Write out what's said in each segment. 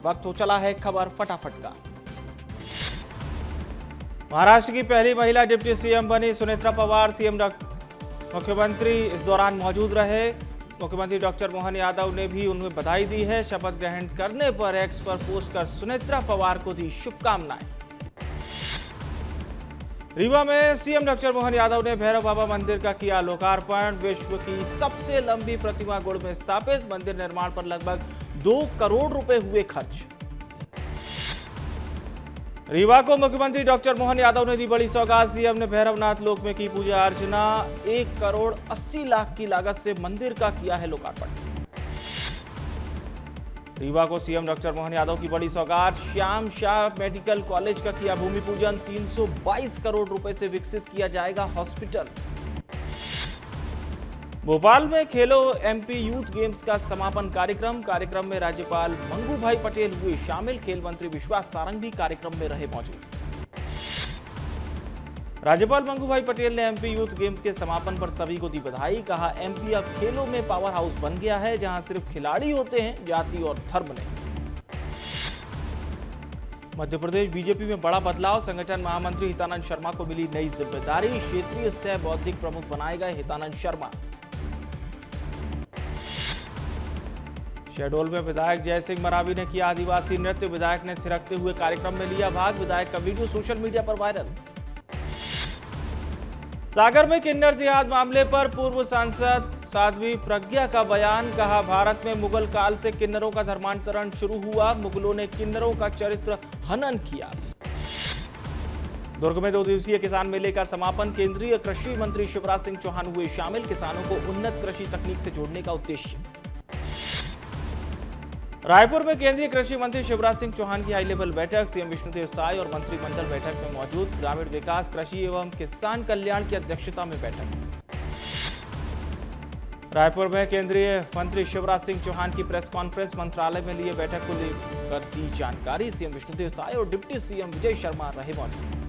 वक्त हो चला है खबर फटाफट का। महाराष्ट्र की पहली महिला डिप्टी सीएम बनी सुनेत्रा पवार सीएम मुख्यमंत्री इस दौरान मौजूद रहे। मुख्यमंत्री डॉक्टर मोहन यादव ने भी उन्हें बधाई दी है। शपथ ग्रहण करने पर एक्स पर पोस्ट कर सुनेत्रा पवार को दी शुभकामनाएं। रीवा में सीएम डॉक्टर मोहन यादव ने भैरव बाबा मंदिर का किया लोकार्पण। विश्व की सबसे लंबी प्रतिमा गुड़ में स्थापित मंदिर निर्माण पर लगभग 2 करोड़ रुपए हुए खर्च। रीवा को मुख्यमंत्री डॉक्टर मोहन यादव ने दी बड़ी सौगात। सीएम ने भैरवनाथ लोक में की पूजा अर्चना। 1 करोड़ 80 लाख की लागत से मंदिर का किया है लोकार्पण। रीवा को सीएम डॉक्टर मोहन यादव की बड़ी सौगात। श्याम शाह मेडिकल कॉलेज का किया भूमि पूजन। 322 करोड़ रुपए से विकसित किया जाएगा हॉस्पिटल। भोपाल में खेलो एमपी यूथ गेम्स का समापन कार्यक्रम में राज्यपाल मंगू भाई पटेल हुए शामिल। खेल मंत्री विश्वास सारंग भी कार्यक्रम में रहे मौजूद। राज्यपाल मंगू भाई पटेल ने एमपी यूथ गेम्स के समापन पर सभी को दी बधाई। कहा, एमपी अब खेलों में पावर हाउस बन गया है, जहां सिर्फ खिलाड़ी होते हैं, जाति और धर्म नहीं। मध्य प्रदेश बीजेपी में बड़ा बदलाव। संगठन महामंत्री हितानंद शर्मा को मिली नई जिम्मेदारी। क्षेत्रीय सह बौद्धिक प्रमुख बनाए गए हितानंद शर्मा। शहडोल में विधायक जय सिंह मरावी ने किया आदिवासी नृत्य। विधायक ने थिरकते हुए कार्यक्रम में लिया भाग। विधायक का वीडियो सोशल मीडिया पर वायरल। सागर में किन्नर जिहाद मामले पर पूर्व सांसद साध्वी प्रज्ञा का बयान। कहा, भारत में मुगल काल से किन्नरों का धर्मांतरण शुरू हुआ। मुगलों ने किन्नरों का चरित्र हनन किया। दुर्ग में 2 दिवसीय किसान मेले का समापन। केंद्रीय कृषि मंत्री शिवराज सिंह चौहान हुए शामिल। किसानों को उन्नत कृषि तकनीक से जोड़ने का उद्देश्य। रायपुर में केंद्रीय कृषि मंत्री शिवराज सिंह चौहान की हाई लेवल बैठक। सीएम विष्णुदेव साय और मंत्रिमंडल बैठक में मौजूद। ग्रामीण विकास, कृषि एवं किसान कल्याण की अध्यक्षता में बैठक। रायपुर में केंद्रीय मंत्री शिवराज सिंह चौहान की प्रेस कॉन्फ्रेंस। मंत्रालय में लिए बैठक को लेकर दी जानकारी। सीएम विष्णुदेव साय और डिप्टी सीएम विजय शर्मा रहे मौजूद।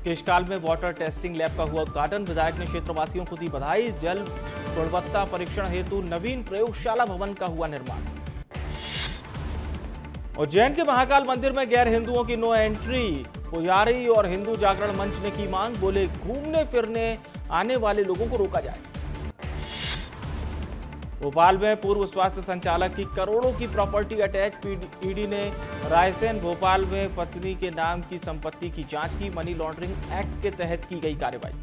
केशकाल में वाटर टेस्टिंग लैब का हुआ उद्घाटन। विधायक ने क्षेत्रवासियों को दी बधाई। जल गुणवत्ता परीक्षण हेतु नवीन प्रयोगशाला भवन का हुआ निर्माण। उज्जैन के महाकाल मंदिर में गैर हिंदुओं की नो एंट्री। पुजारी और हिंदू जागरण मंच ने की मांग। बोले, घूमने फिरने आने वाले लोगों को रोका जाए। भोपाल में पूर्व स्वास्थ्य संचालक की करोड़ों की प्रॉपर्टी अटैच। ईडी ने रायसेन भोपाल में पत्नी के नाम की संपत्ति की जांच की। मनी लॉन्ड्रिंग एक्ट के तहत की गई कार्रवाई।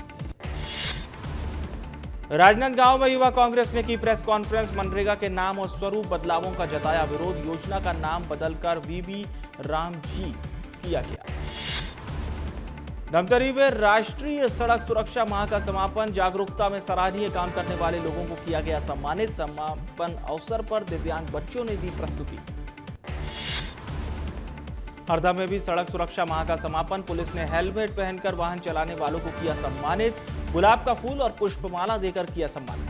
राजनांदगांव में युवा कांग्रेस ने की प्रेस कॉन्फ्रेंस। मनरेगा के नाम और स्वरूप बदलावों का जताया विरोध। योजना का नाम बदलकर वीबी राम जी किया गया। धमतरी में राष्ट्रीय सड़क सुरक्षा माह का समापन। जागरूकता में सराहनीय काम करने वाले लोगों को किया गया सम्मानित। समापन अवसर पर दिव्यांग बच्चों ने दी प्रस्तुति। हरदा में भी सड़क सुरक्षा माह का समापन। पुलिस ने हेलमेट पहनकर वाहन चलाने वालों को किया सम्मानित। गुलाब का फूल और पुष्पमाला देकर किया सम्मान।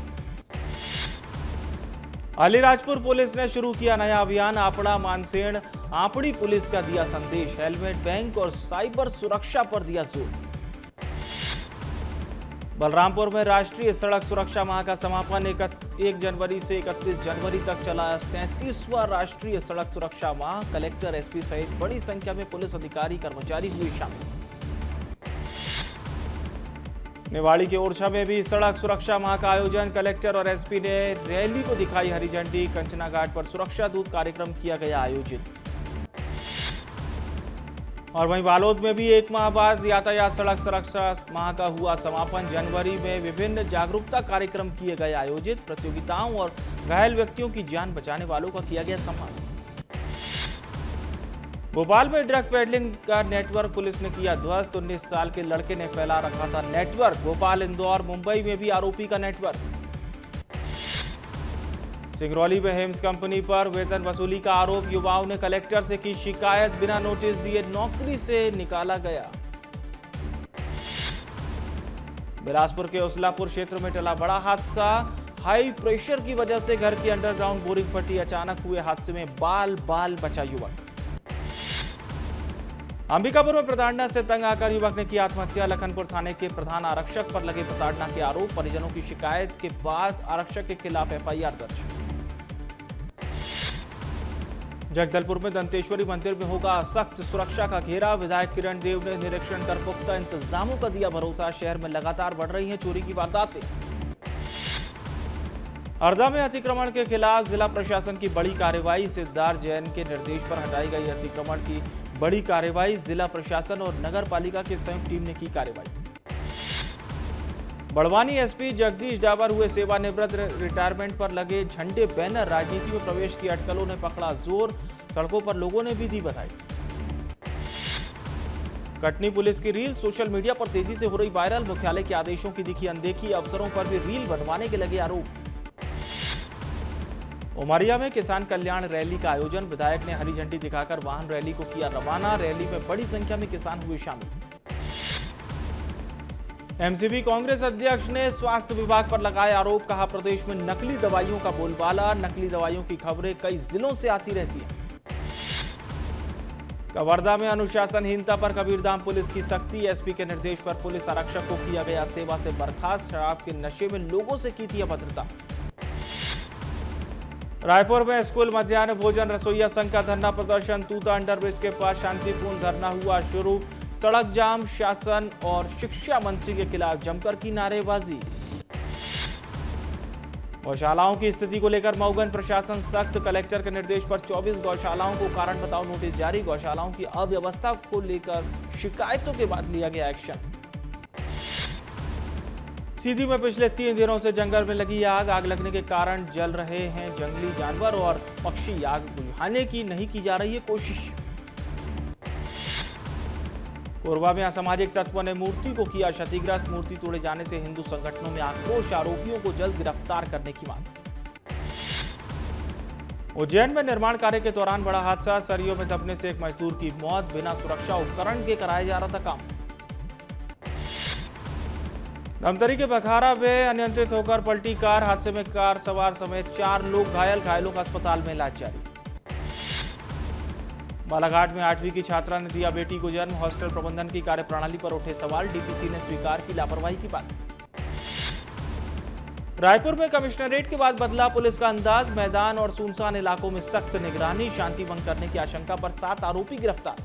अलीराजपुर पुलिस ने शुरू किया नया अभियान। आपड़ा मानसेन आपड़ी पुलिस का दिया संदेश। हेलमेट, बैंक और साइबर सुरक्षा पर दिया जोर। बलरामपुर में राष्ट्रीय सड़क सुरक्षा माह का समापन। 1 जनवरी से 31 जनवरी तक चला 37वां राष्ट्रीय सड़क सुरक्षा माह। कलेक्टर, एसपी सहित बड़ी संख्या में पुलिस अधिकारी कर्मचारी हुए शामिल। निवाड़ी के ओरछा में भी सड़क सुरक्षा माह का आयोजन। कलेक्टर और एसपी ने रैली को दिखाई हरी झंडी। कंचना घाट पर सुरक्षा दूत कार्यक्रम किया गया आयोजित। और वहीं बालोद में भी 1 माह बाद यातायात सड़क सुरक्षा माह का हुआ समापन। जनवरी में विभिन्न जागरूकता कार्यक्रम किए गए आयोजित। प्रतियोगिताओं और घायल व्यक्तियों की जान बचाने वालों का किया गया सम्मान। भोपाल में ड्रग पेडलिंग का नेटवर्क पुलिस ने किया ध्वस्त। 19 साल के लड़के ने फैला रखा था नेटवर्क। भोपाल, इंदौर, मुंबई में भी आरोपी का नेटवर्क। सिंगरौली में हेम्स कंपनी पर वेतन वसूली का आरोप। युवाओं ने कलेक्टर से की शिकायत। बिना नोटिस दिए नौकरी से निकाला गया। बिलासपुर के उसलापुर क्षेत्र में टला बड़ा हादसा। हाई प्रेशर की वजह से घर की अंडरग्राउंड बोरिंग फटी। अचानक हुए हादसे में बाल बचा युवक। अंबिकापुर में प्रताड़ना से तंग आकर युवक ने की आत्महत्या। लखनपुर थाने के प्रधान आरक्षक पर लगे प्रताड़ना के आरोप। परिजनों की शिकायत के बाद आरक्षक के खिलाफ एफआईआर दर्ज। जगदलपुर में दंतेश्वरी मंदिर में होगा सख्त सुरक्षा का घेरा। विधायक किरण देव ने निरीक्षण कर पुख्ता इंतजामों का दिया भरोसा। शहर में लगातार बढ़ रही हैं चोरी की वारदातें। हरदा में अतिक्रमण के खिलाफ जिला प्रशासन की बड़ी कार्रवाई। सिद्धार्थ जैन के निर्देश पर हटाई गई अतिक्रमण की बड़ी कार्रवाई। जिला प्रशासन और नगर पालिका की संयुक्त टीम ने की कार्रवाई। बड़वानी एसपी जगदीश डाबर हुए सेवानिवृत्त। रिटायरमेंट पर लगे झंडे बैनर। राजनीति में प्रवेश की अटकलों ने पकड़ा जोर। सड़कों पर लोगों ने भी दी बधाई। कटनी पुलिस की रील सोशल मीडिया पर तेजी से हो रही वायरल। मुख्यालय के आदेशों की दिखी अनदेखी। अफसरों पर भी रील बनवाने के लगे आरोप। उमरिया में किसान कल्याण रैली का आयोजन। विधायक ने हरी झंडी दिखाकर वाहन रैली को किया रवाना। रैली में बड़ी संख्या में किसान हुए शामिल। एमसीबी कांग्रेस अध्यक्ष ने स्वास्थ्य विभाग पर लगाए आरोप। कहा प्रदेश में नकली दवाइयों का बोलबाला। नकली दवाइयों की खबरें कई जिलों से आती रहती हैं। कवर्धा में अनुशासनहीनता पर कबीरधाम पुलिस की सख्ती। एसपी के निर्देश पर पुलिस आरक्षक को किया गया सेवा से बर्खास्त। शराब के नशे में लोगों से की थी अभद्रता। रायपुर में स्कूल मध्याह्न भोजन रसोइया संघ का धरना प्रदर्शन। तूता अंडरब्रिज के पास शांतिपूर्ण धरना हुआ शुरू। सड़क जाम। शासन और शिक्षा मंत्री के खिलाफ जमकर की नारेबाजी। गौशालाओं की स्थिति को लेकर मऊगंज प्रशासन सख्त। कलेक्टर के निर्देश पर 24 गौशालाओं को कारण बताओ नोटिस जारी। गौशालाओं की अव्यवस्था को लेकर शिकायतों के बाद लिया गया एक्शन। सीधी में पिछले 3 दिनों से जंगल में लगी आग। आग लगने के कारण जल रहे हैं जंगली जानवर और पक्षी। आग बुझाने की नहीं की जा रही है कोशिश। कोरबा में असामाजिक तत्वों ने मूर्ति को किया क्षतिग्रस्त। मूर्ति तोड़े जाने से हिंदू संगठनों में आक्रोश। आरोपियों को जल्द गिरफ्तार करने की मांग। उज्जैन में निर्माण कार्य के दौरान बड़ा हादसा। सरियों में दबने से एक मजदूर की मौत। बिना सुरक्षा उपकरण के कराया जा रहा था काम। धमतरी के बखारा में अनियंत्रित होकर पलटी कार। हादसे में कार सवार समेत 4 लोग घायल। घायलों का अस्पताल में इलाज जारी। बालाघाट में 8वीं की छात्रा ने दिया बेटी को जन्म। हॉस्टल प्रबंधन की कार्यप्रणाली पर उठे सवाल। डीपीसी ने स्वीकार की लापरवाही की बात। रायपुर में कमिश्नरेट के बाद बदला पुलिस का अंदाज। मैदान और सुनसान इलाकों में सख्त निगरानी। शांति भंग करने की आशंका पर 7 आरोपी गिरफ्तार।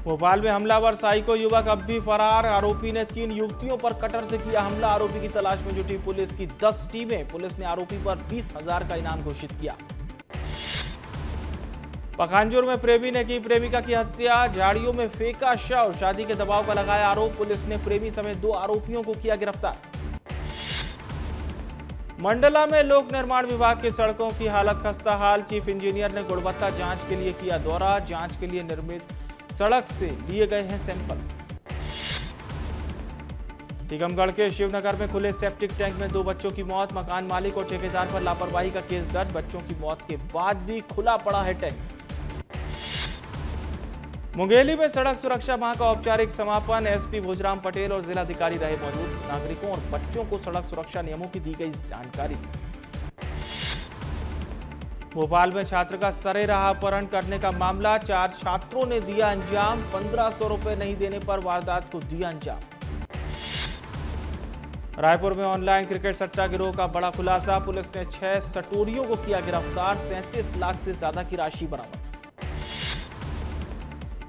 भोपाल में हमलावर साइको युवक अब भी फरार। आरोपी ने 3 युवतियों पर कटर से किया हमला। आरोपी की तलाश में जुटी पुलिस की 10 टीमें। पुलिस ने आरोपी पर 20,000 का इनाम घोषित किया। पखांजूर में प्रेमी ने की प्रेमिका की हत्या। झाड़ियों में फेंका शव। शादी के दबाव का लगाया आरोप। पुलिस ने प्रेमी समेत 2 आरोपियों को किया गिरफ्तार। मंडला में लोक निर्माण विभाग की सड़कों की हालत खस्ताहाल। चीफ इंजीनियर ने गुणवत्ता जांच के लिए किया दौरा। जांच के लिए निर्मित सड़क से लिए गए हैं सैंपल। टीकमगढ़ के शिवनगर में खुले सेप्टिक टैंक में 2 बच्चों की मौत। मकान मालिक और ठेकेदार पर लापरवाही का केस दर्ज। बच्चों की मौत के बाद भी खुला पड़ा है टैंक। मुंगेली में सड़क सुरक्षा माह का औपचारिक समापन। एसपी भोजराम पटेल और जिलाधिकारी रहे मौजूद। नागरिकों और बच्चों को सड़क सुरक्षा नियमों की दी गई जानकारी। भोपाल में छात्र का सरेराह अपहरण करने का मामला। 4 छात्रों ने दिया अंजाम। 1500 रुपए नहीं देने पर वारदात को दिया अंजाम। रायपुर में ऑनलाइन क्रिकेट सट्टा गिरोह का बड़ा खुलासा। पुलिस ने 6 सटोरियों को किया गिरफ्तार। 37 लाख से ज्यादा की राशि बरामद।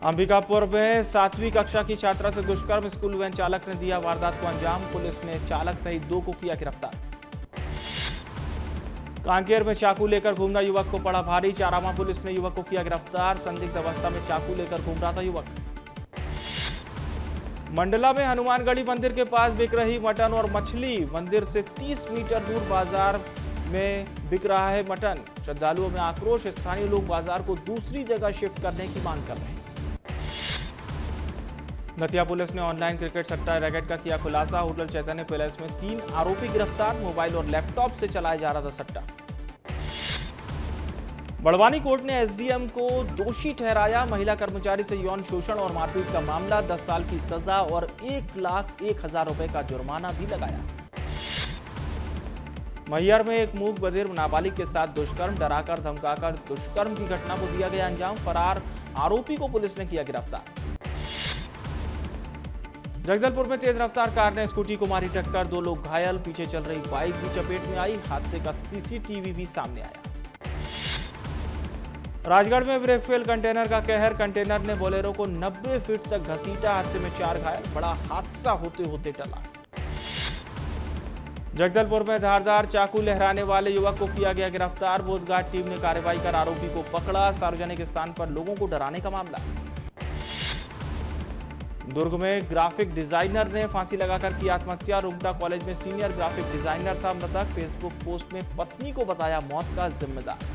अंबिकापुर में 7वीं कक्षा की छात्रा से दुष्कर्म। स्कूल वैन चालक ने दिया वारदात को अंजाम। पुलिस ने चालक सहित 2 को किया गिरफ्तार। कांकेर में चाकू लेकर घूमना युवक को पड़ा भारी। चारामा पुलिस ने युवक को किया गिरफ्तार। संदिग्ध अवस्था में चाकू लेकर घूम रहा था युवक। मंडला में हनुमानगढ़ी मंदिर के पास बिक रही मटन और मछली। मंदिर से 30 मीटर दूर बाजार में बिक रहा है मटन। श्रद्धालुओं में आक्रोश। स्थानीय लोग बाजार को दूसरी जगह शिफ्ट करने की मांग कर रहे हैं। दतिया पुलिस ने ऑनलाइन क्रिकेट सट्टा रैकेट का किया खुलासा। होटल चैतन्य पैलेस में 3 आरोपी गिरफ्तार। मोबाइल और लैपटॉप से चलाया जा रहा था सट्टा। बड़वानी कोर्ट ने एसडीएम को दोषी ठहराया। महिला कर्मचारी से यौन शोषण और मारपीट का मामला। 10 साल की सजा और 1,01,000 रुपए का जुर्माना भी लगाया। मैहर में एक मूक बधिर नाबालिग के साथ दुष्कर्म। डराकर धमकाकर दुष्कर्म की घटना को दिया गया अंजाम। फरार आरोपी को पुलिस ने किया गिरफ्तार। जगदलपुर में तेज रफ्तार कार ने स्कूटी को मारी टक्कर। 2 लोग घायल। पीछे चल रही बाइक भी चपेट में आई। हादसे का सीसीटीवी भी सामने आया। राजगढ़ में ब्रेक फेल कंटेनर का कहर। कंटेनर ने बोलेरो को 90 फीट तक घसीटा। हादसे में 4 घायल। बड़ा हादसा होते होते टला। जगदलपुर में धारदार चाकू लहराने वाले युवक को किया गया गिरफ्तार। बोधघाट टीम ने कार्रवाई कर आरोपी को पकड़ा। सार्वजनिक स्थान पर लोगों को डराने का मामला। दुर्ग में ग्राफिक डिजाइनर ने फांसी लगाकर की आत्महत्या। रुमटा कॉलेज में सीनियर ग्राफिक डिजाइनर था मृतक। फेसबुक पोस्ट में पत्नी को बताया मौत का जिम्मेदार।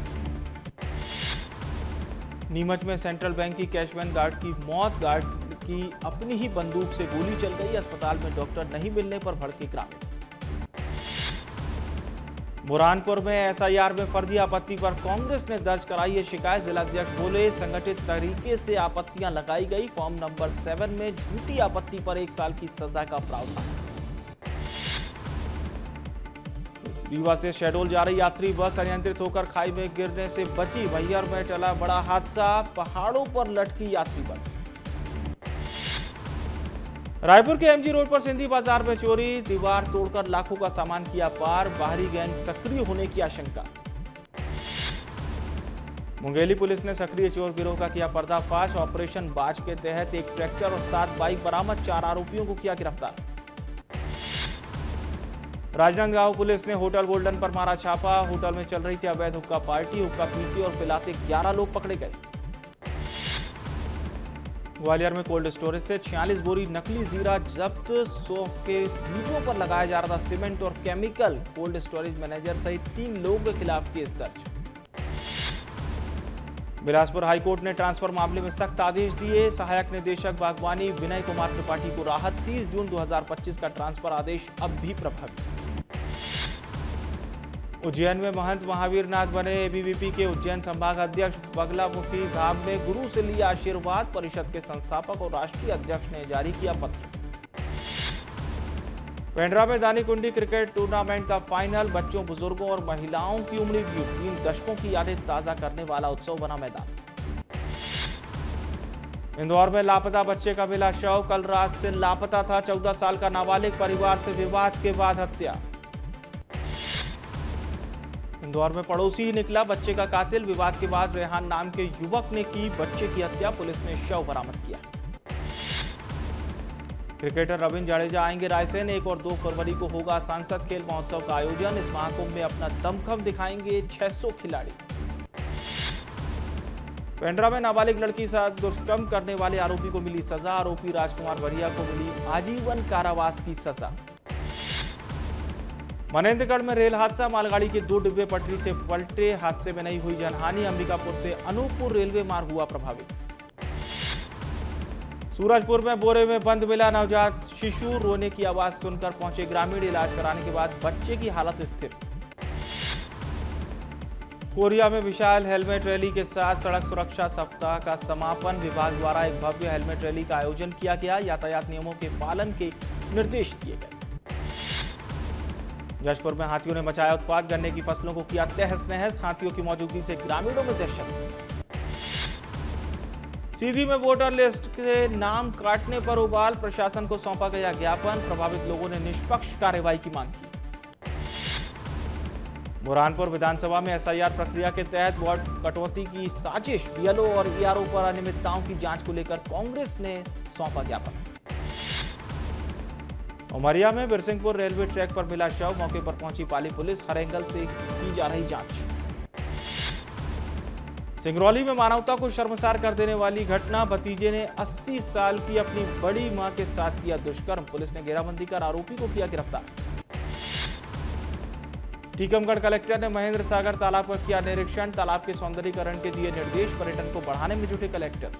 नीमच में सेंट्रल बैंक की कैशमैन गार्ड की मौत। गार्ड की अपनी ही बंदूक से गोली चल गई। अस्पताल में डॉक्टर नहीं मिलने पर भड़के ग्रामीण। बुरहानपुर में एसआईआर में फर्जी आपत्ति पर कांग्रेस ने दर्ज कराई है शिकायत। जिलाध्यक्ष बोले संगठित तरीके से आपत्तियां लगाई गई। फॉर्म नंबर 7 में झूठी आपत्ति पर 1 साल की सजा का प्रावधान। रीवा से शहडोल जा रही यात्री बस अनियंत्रित होकर खाई में गिरने से बची। मैहर में टला बड़ा हादसा। पहाड़ों पर लटकी यात्री बस। रायपुर के एमजी रोड पर सिंधी बाजार में चोरी। दीवार तोड़कर लाखों का सामान किया पार। बाहरी गैंग सक्रिय होने की आशंका। मुंगेली पुलिस ने सक्रिय चोर गिरोह का किया पर्दाफाश। ऑपरेशन बाज के तहत 1 ट्रैक्टर और 7 बाइक बरामद। 4 आरोपियों को किया गिरफ्तार। राजनांदगांव पुलिस ने होटल गोल्डन पर मारा छापा। होटल में चल रही थी अवैध हुक्का पार्टी। हुक्का पीते और पिलाते 11 लोग पकड़े गए। ग्वालियर में कोल्ड स्टोरेज से 46 बोरी नकली जीरा जब्त। 100 के बीजों पर लगाया जा रहा था सीमेंट और केमिकल। कोल्ड स्टोरेज मैनेजर सहित 3 लोगों के खिलाफ केस दर्ज। बिलासपुर हाईकोर्ट ने ट्रांसफर मामले में सख्त आदेश दिए। सहायक निदेशक बागवानी विनय कुमार त्रिपाठी को राहत। 30 जून 2025 का ट्रांसफर आदेश अब भी प्रभावी। उज्जैन में महंत महावीर नाथ बने एबीवीपी के उज्जैन संभाग अध्यक्ष। बगलामुखी धाम में गुरु से लिया आशीर्वाद। परिषद के संस्थापक और राष्ट्रीय अध्यक्ष ने जारी किया पत्र। पेंड्रा में दानीकुंडी क्रिकेट टूर्नामेंट का फाइनल। बच्चों, बुजुर्गों और महिलाओं की उमड़ी भीड़। 3 दशकों की यादें ताजा करने वाला उत्सव बना मैदान। इंदौर में लापता बच्चे का मिला शव। कल रात से लापता था 14 साल का नाबालिग। परिवार से विवाद के बाद हत्या। इंदौर में पड़ोसी ही निकला बच्चे का कातिल। विवाद के बाद रेहान नाम के युवक ने की बच्चे की हत्या। पुलिस ने शव बरामद किया। क्रिकेटर रविंद्र जडेजा आएंगे रायसेन। 1 और 2 फरवरी को होगा सांसद खेल महोत्सव का आयोजन। इस महाकुंभ में अपना दमखम दिखाएंगे 600 खिलाड़ी। पेंड्रा में नाबालिग लड़की के साथ दुष्कर्म करने वाले आरोपी को मिली सजा। आरोपी राजकुमार वरिया को मिली आजीवन कारावास की सजा। मनेंद्रगढ़ में रेल हादसा। मालगाड़ी के 2 डिब्बे पटरी से पलटे। हादसे में नहीं हुई जनहानि। अंबिकापुर से अनूपपुर रेलवे मार्ग हुआ प्रभावित। सूरजपुर में बोरे में बंद मिला नवजात शिशु। रोने की आवाज सुनकर पहुंचे ग्रामीण। इलाज कराने के बाद बच्चे की हालत स्थिर। कोरिया में विशाल हेलमेट रैली के साथ सड़क सुरक्षा सप्ताह का समापन। विभाग द्वारा एक भव्य हेलमेट रैली का आयोजन किया गया। यातायात नियमों के पालन के निर्देश दिए गए। जशपुर में हाथियों ने मचाया उत्पात। गन्ने की फसलों को किया तहस नहस। हाथियों की मौजूदगी से ग्रामीणों में दहशत। सीधी में वोटर लिस्ट के नाम काटने पर उबाल। प्रशासन को सौंपा गया ज्ञापन। प्रभावित लोगों ने निष्पक्ष कार्रवाई की मांग की। बुरहानपुर विधानसभा में एसआईआर प्रक्रिया के तहत वोट कटौती की साजिश। बीएलओ और ईआरओ पर अनियमितताओं की जांच को लेकर कांग्रेस ने सौंपा ज्ञापन। उमरिया में बिरसिंहपुर रेलवे ट्रैक पर मिला शव। मौके पर पहुंची पाली पुलिस। हर एंगल से की जा रही जांच। सिंगरौली में मानवता को शर्मसार कर देने वाली घटना। भतीजे ने 80 साल की अपनी बड़ी मां के साथ किया दुष्कर्म। पुलिस ने घेराबंदी कर आरोपी को किया गिरफ्तार। टीकमगढ़ कलेक्टर ने महेंद्र सागर तालाब का किया निरीक्षण। तालाब के सौंदर्यीकरण के दिए निर्देश। पर्यटन को बढ़ाने में जुटे कलेक्टर।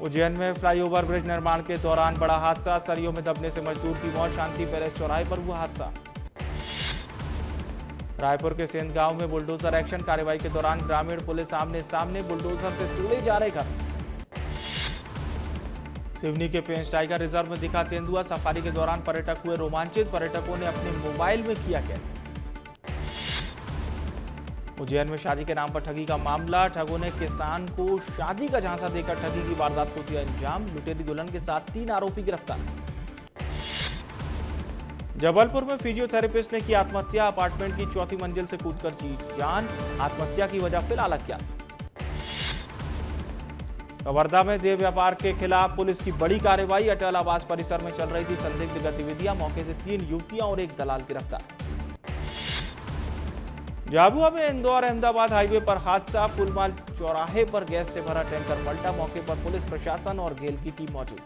उज्जैन में फ्लाईओवर ब्रिज निर्माण के दौरान बड़ा हादसा। सरियों में दबने से मजदूर की मौत। शांति पैलेस चौराहे पर हुआ हादसा। रायपुर के सेंध गांव में बुलडोजर एक्शन। कार्रवाई के दौरान ग्रामीण पुलिस आमने सामने। बुलडोजर से तोड़े जा रहे घर। सिवनी के पेंच टाइगर रिजर्व में दिखा तेंदुआ। सफारी के दौरान पर्यटक हुए रोमांचित। पर्यटकों ने अपने मोबाइल में किया कैद। उज्जैन में शादी के नाम पर ठगी का मामला। ठगों ने किसान को शादी का झांसा देकर ठगी की वारदात को दिया अंजाम। लुटेरी दुल्हन के साथ 3 आरोपी गिरफ्तार। जबलपुर में फिजियोथेरेपिस्ट ने की आत्महत्या, अपार्टमेंट की चौथी मंजिल से कूदकर जी जान। आत्महत्या की वजह फिलहाल अज्ञात। कवर्धा में देह व्यापार के खिलाफ पुलिस की बड़ी कार्रवाई। अटल आवास परिसर में चल रही थी संदिग्ध गतिविधियां। मौके से 3 युवतियां और एक दलाल गिरफ्तार। झाबुआ में इंदौर अहमदाबाद हाईवे पर हादसा। फुलमाल चौराहे पर गैस से भरा टैंकर पलटा। मौके पर पुलिस प्रशासन और गेल की टीम मौजूद।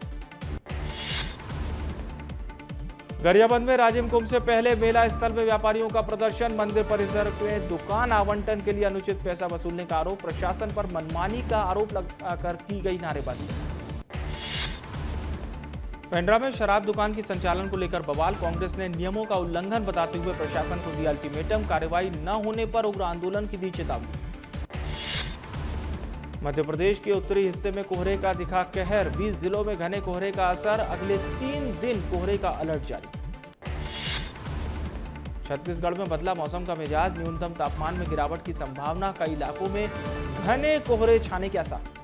गरियाबंद में राजिम कुंभ से पहले मेला स्थल में व्यापारियों का प्रदर्शन। मंदिर परिसर में दुकान आवंटन के लिए अनुचित पैसा वसूलने का आरोप। प्रशासन पर मनमानी का आरोप लगाकर की गई नारेबाजी। पेंड्रा में शराब दुकान की संचालन को लेकर बवाल। कांग्रेस ने नियमों का उल्लंघन बताते हुए प्रशासन को दिया अल्टीमेटम। कार्रवाई न होने पर उग्र आंदोलन की दी चेतावनी। मध्य प्रदेश के उत्तरी हिस्से में कोहरे का दिखा कहर। 20 जिलों में घने कोहरे का असर। अगले 3 दिन कोहरे का अलर्ट जारी। छत्तीसगढ़ में बदला मौसम का मिजाज। न्यूनतम तापमान में गिरावट की संभावना। कई इलाकों में घने कोहरे छाने के आसार।